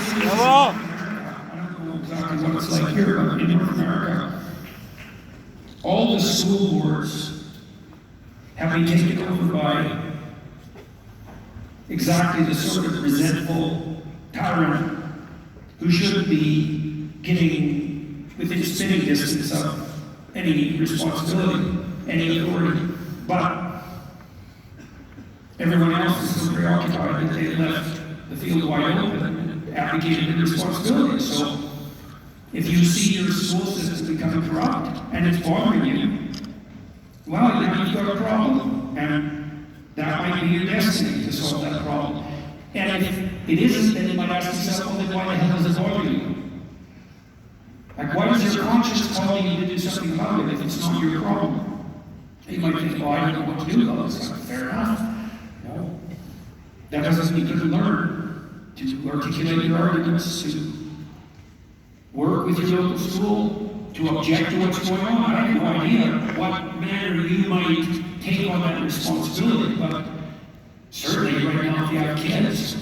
Bravo. I don't know exactly what it's like here, but in North America, all the school boards have been taken over by exactly the sort of resentful tyrant who should be getting within spitting distance of any responsibility, any authority. But everyone else is so preoccupied that they left the field wide open and abdicated their responsibility. So if you see your school system becoming corrupt and it's bothering you, well, then you've got a problem. And that might be your destiny to solve that problem. And if it isn't, then you might ask yourself, well, then why the hell does it bother you? Like, why does your conscience call you to do something about it if it's not your problem? And you might think, well, I don't know what to do about this. Fair enough. No. That doesn't mean you can learn to articulate your arguments, to work with your local school, to object to what's going on. I have no idea what manner you might take on that responsibility, but certainly right now if you have kids,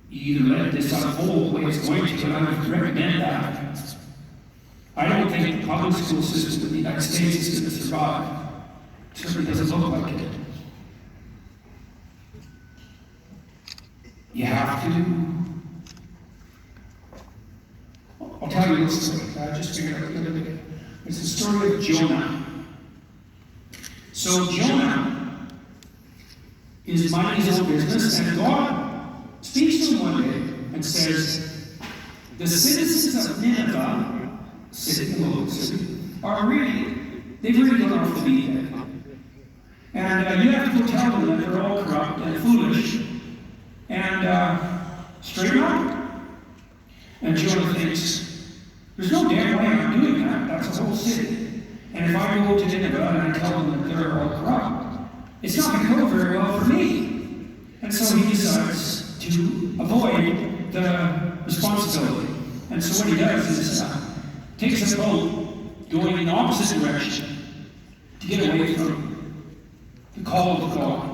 you either let this unfold the way it's going to, and I would recommend that. I don't think the public school system in the United States is going to survive. It certainly doesn't look like it. You have to. I'll tell you this story. I just figured out the other day. It's the story of Jonah. So Jonah is minding his own business, and God speaks to him one day and says, the citizens of Nineveh, sitting in the local city, they've really gone off the beaten path. And you have to go tell them that they're all corrupt and foolish, and straighten up. And Jonah thinks, there's no damn way I'm doing that. That's a whole city. And if I go to Nineveh and I tell them that they're all corrupt, it's not going to go very well for me. And so he decides to avoid the responsibility. And so what he does is takes a boat going in the opposite direction to get away from the call of God.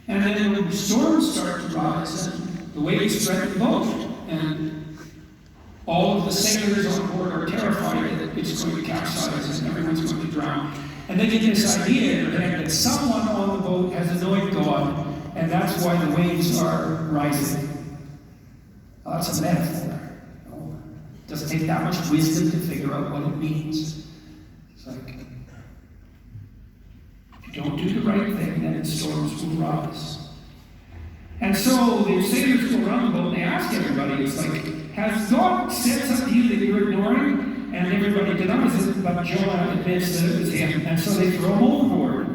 And then when the storms start to rise, and the waves threaten the boat, and all of the sailors on board are terrified that it's going to capsize and everyone's going to drown. And they get this idea in their head that someone on the boat has annoyed God, and that's why the waves are rising. Oh, that's a metaphor. No, it doesn't take that much wisdom to figure out what it means. It's like, if you don't do the right thing, then storms will rise. And so the sailors go around the boat and they ask everybody, it's like, has God said something to you that you're ignoring? And everybody denies it, but Jonah admits that it was him. And so they throw him overboard.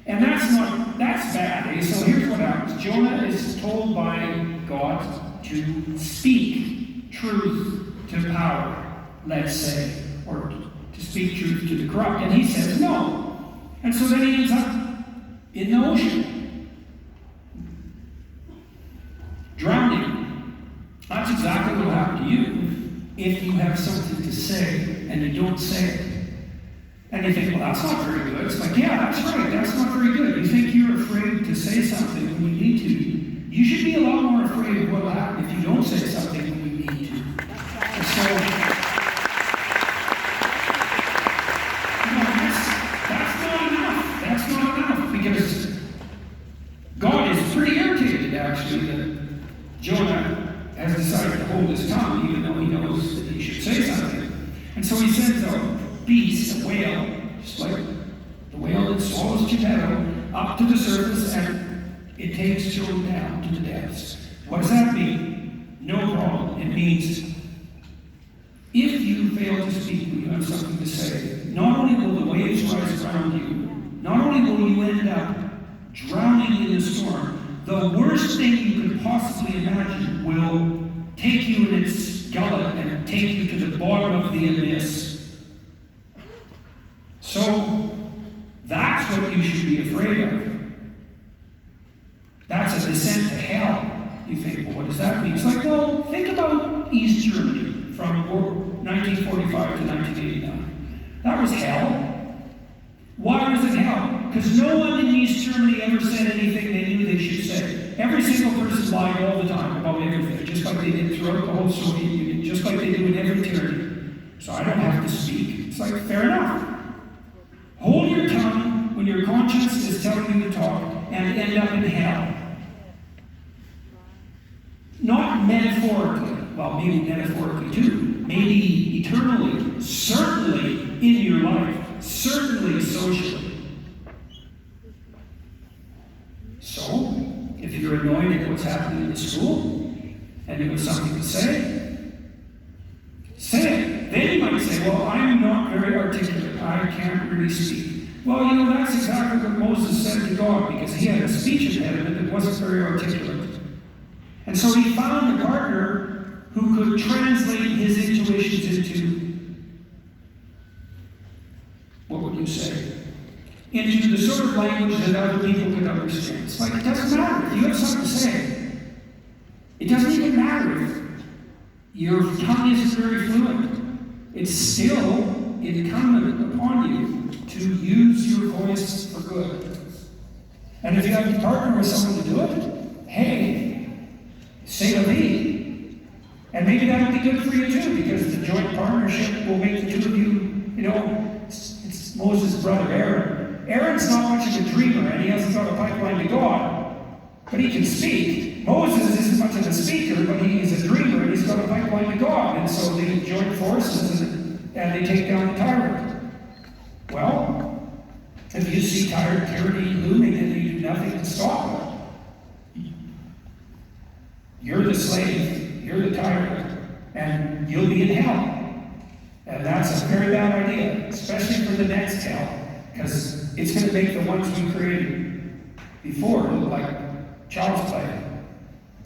And that's bad. Eh? So here's what happens. Jonah is told by God to speak truth to power, let's say, or to speak truth to the corrupt. And he says no. And so then he ends up in the ocean, drowning. That's exactly what will happen to you if you have something to say and you don't say it. And you think, well, that's not very good. It's like, yeah, that's right, that's not very good. You think you're afraid to say something when you need to. You should be a lot more afraid of what will happen if you don't say something when you need to. And so, that's not enough. That's not enough, because God is pretty irritated, actually, that Jonah has decided to hold his tongue, even though he knows that he should say something. And so he sends a beast, a whale, just like the whale that swallows Geppetto, up to the surface, and it takes Jonah down to the depths. What does that mean? No problem. It means if you fail to speak when you have something to say, not only will the waves rise around you, not only will you end up drowning in the storm, the worst thing you could possibly imagine will take you in its gullet and take you to the bottom of the abyss. So, that's what you should be afraid of. That's a descent to hell. You think, well, what does that mean? It's like, well, think about East Germany from 1945 to 1989. That was hell. Why was it hell? Because no one in East Germany ever said anything they knew they just like they did throughout the whole Soviet Union, just like they do in every tyranny. So I don't have to speak. It's like, fair enough. Hold your tongue when your conscience is telling you to talk and end up in hell. Not metaphorically, well, maybe metaphorically too, maybe eternally, certainly in your life, certainly socially. So, if you're annoyed at what's happening in the school, and you have something to say, say it. Then you might say, well, I'm not very articulate. I can't really speak. Well, you know, that's exactly what Moses said to God, because he had a speech impediment that wasn't very articulate. And so he found a partner who could translate his intuitions into, what would you say? Into the sort of language that other people could understand. It's like, it doesn't matter. If you have something to say, it doesn't even matter if your tongue isn't very fluent. It's still incumbent upon you to use your voice for good. And if you have to partner with someone to do it, hey, say to me. And maybe that'll be good for you too, because the joint partnership will make the two of you, you know, it's Moses' brother Aaron. Aaron's not much of a dreamer, and he hasn't got a pipeline to God, but he can speak. Moses isn't much of a speaker, but he's a dreamer, and he's got a pipeline to God. And so they join forces and they take down the tyrant. Well, if you see tyranny looming and you do nothing to stop it, you're the slave, you're the tyrant, and you'll be in hell. And that's a very bad idea, especially for the next hell, because it's going to make the ones we created before look like child's play.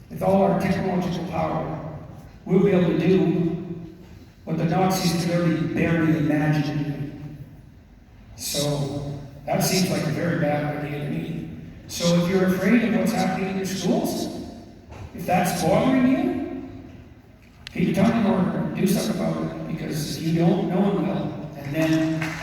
With all our technological power, we'll be able to do what the Nazis could barely imagine. So that seems like a very bad idea to me. So if you're afraid of what's happening in your schools, if that's bothering you, keep your tongue in order and do something about it, because if you don't, no one will. And then